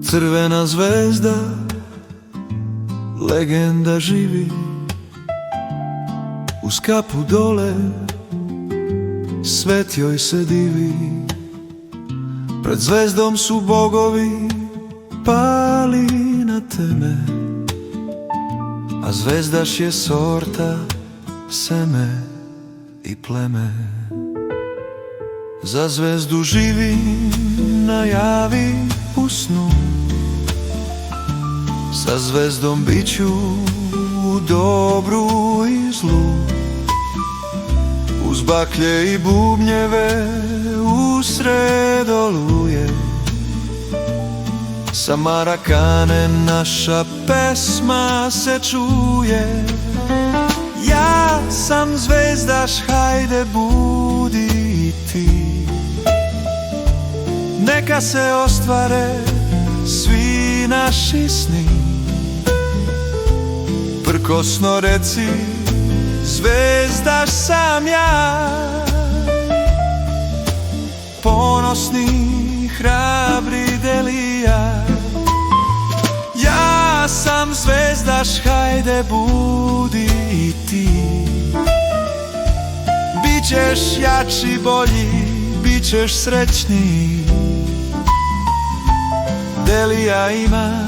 Crvena zvezda, legenda živi, uz kapu dole svet joj se divi. Pred zvezdom su bogovi pali na teme, a zvezdaš je sorta, seme i pleme. Za zvezdu živi, najavi u snu, sa zvezdom biću u dobru i zlu. Uz baklje i bubnjeve usred oluje, sa Marakane naša pesma se čuje. Ja sam zvezdaš, hajde budi i ti, neka se ostvare svi naši sni. Prkosno reci, zvezdaš sam ja, ponosni, hrabri Delija. Ja sam zvezdaš, hajde budi i ti, bićeš jači, bolji, bićeš srećniji. Delija ima,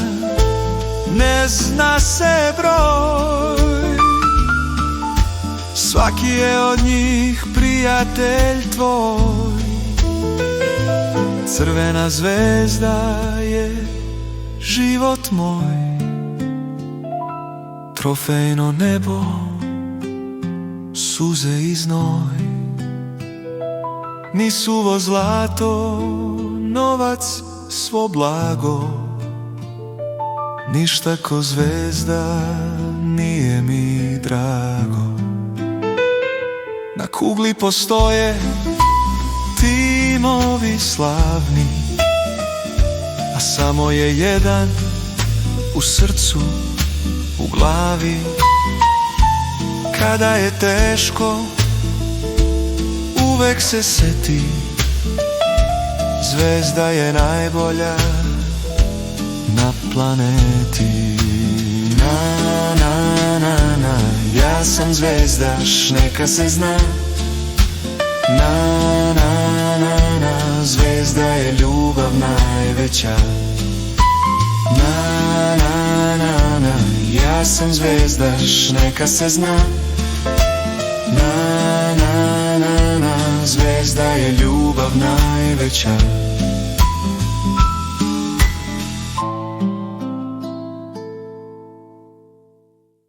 ne zna se broj, svaki je od njih prijatelj tvoj. Crvena zvezda je život moj, trofejno nebo, suze i znoj. Ni suvo zlato, novac, svo blago, ništa ko zvezda nije mi drago. Na kugli postoje timovi slavni, a samo je jedan u srcu, u glavi. Kada je teško, uvek se seti, zvezda je najbolja na planeti. Na, na, na, na, ja sam zvezdaš, neka se zna. Na, na, na, na, zvezda je ljubav najveća. Na, na, na, na, ja sam zvezdaš, neka se zna. Na, na, na, na, zvezda je ljubav najveća.